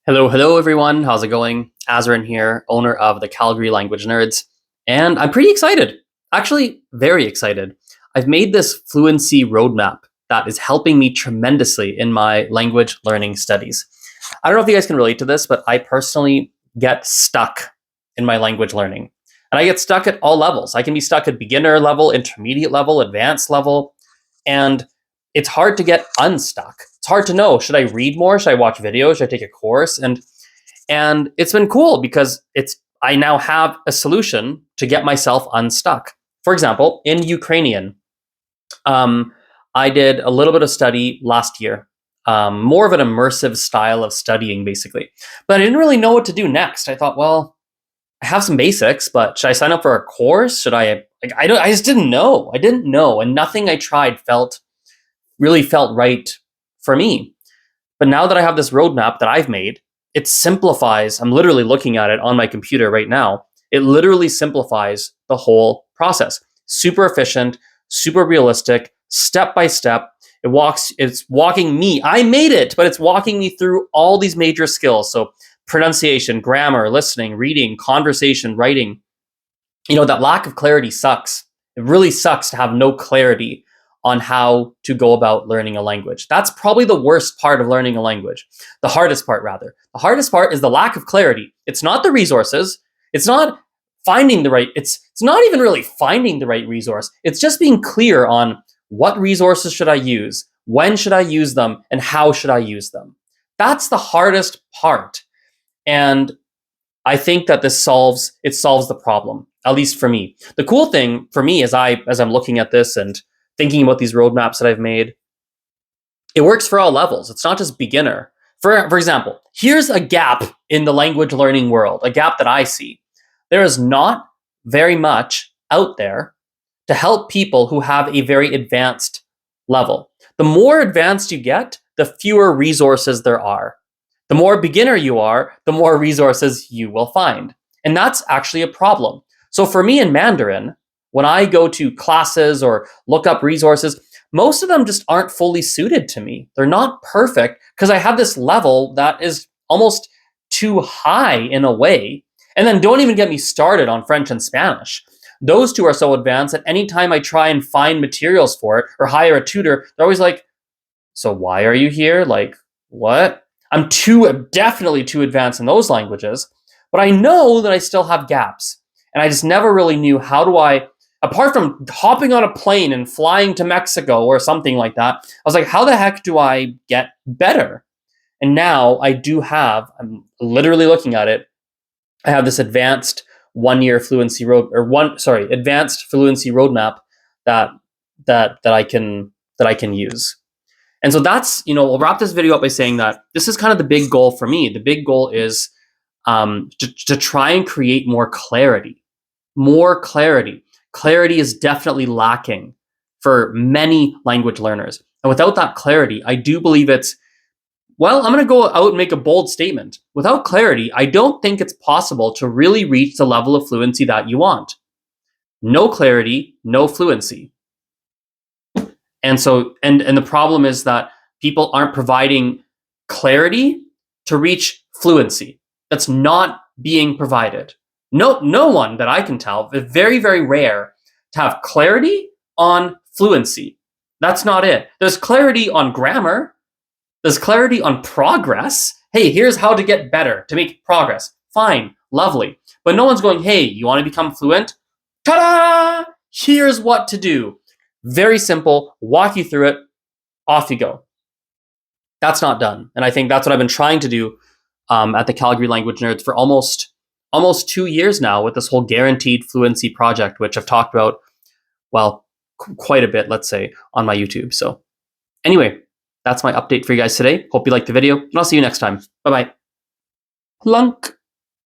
Hello everyone. How's it going? Azren here, owner of the Calgary Language Nerds, and I'm pretty excited. Actually, very excited. I've made this fluency roadmap that is helping me tremendously in my language learning studies. I don't know if you guys can relate to this, but I personally get stuck in my language learning. And I get stuck at all levels. I can be stuck at beginner level, intermediate level, advanced level, and it's hard to get unstuck. It's hard to know, should I read more? Should I watch videos? Should I take a course? And it's been cool because I now have a solution to get myself unstuck. For example, in Ukrainian, I did a little bit of study last year, more of an immersive style of studying, basically. But I didn't really know what to do next. I thought, well, I have some basics, but should I sign up for a course? Should I? Like, I just didn't know. I didn't know, and nothing I tried really felt right for me. But now that I have this roadmap that I've made, it simplifies. I'm literally looking at it on my computer right now. It literally simplifies the whole process. Super efficient, super realistic, step by step. It's walking me. I made it, but it's walking me through all these major skills. So pronunciation, grammar, listening, reading, conversation, writing. That lack of clarity sucks. It really sucks to have no clarity on how to go about learning a language. That's probably the worst part of learning a language. The hardest part, rather. The hardest part is the lack of clarity. It's not the resources. It's not finding the right, it's not even really finding the right resource. It's just being clear on what resources should I use, when should I use them, and how should I use them. That's the hardest part. And I think that it solves the problem, at least for me. The cool thing for me as I'm looking at this and thinking about these roadmaps that I've made, it works for all levels. It's not just beginner. For example, here's a gap in the language learning world, a gap that I see. There is not very much out there to help people who have a very advanced level. The more advanced you get, the fewer resources there are. The more beginner you are, the more resources you will find. And that's actually a problem. So for me in Mandarin, when I go to classes or look up resources, most of them just aren't fully suited to me. They're not perfect because I have this level that is almost too high in a way. And then don't even get me started on French and Spanish. Those two are so advanced that anytime I try and find materials for it or hire a tutor, they're always like, so why are you here? Like, what? I'm definitely too advanced in those languages, but I know that I still have gaps. And I just never really knew apart from hopping on a plane and flying to Mexico or something like that, I was like, how the heck do I get better? And now I'm literally looking at it. I have this advanced fluency roadmap that I can use. And so that's, we'll wrap this video up by saying that this is kind of the big goal for me. The big goal is to try and create more clarity. More clarity. Clarity is definitely lacking for many language learners. And without that clarity, I do believe I'm going to go out and make a bold statement. Without clarity, I don't think it's possible to really reach the level of fluency that you want. No clarity, no fluency. And so, and the problem is that people aren't providing clarity to reach fluency. That's not being provided. No one that I can tell. It's very, very rare to have clarity on fluency. That's not it. There's clarity on grammar. There's clarity on progress. Hey, here's how to get better, to make progress. Fine, lovely. But no one's going, hey, you want to become fluent? Ta-da! Here's what to do. Very simple, walk you through it, off you go. That's not done. And I think that's what I've been trying to do at the Calgary Language Nerds for almost 2 years now with this whole guaranteed fluency project, which I've talked about, well, quite a bit, let's say, on my YouTube. So anyway, that's my update for you guys today. Hope you liked the video, and I'll see you next time. Bye-bye. Plunk.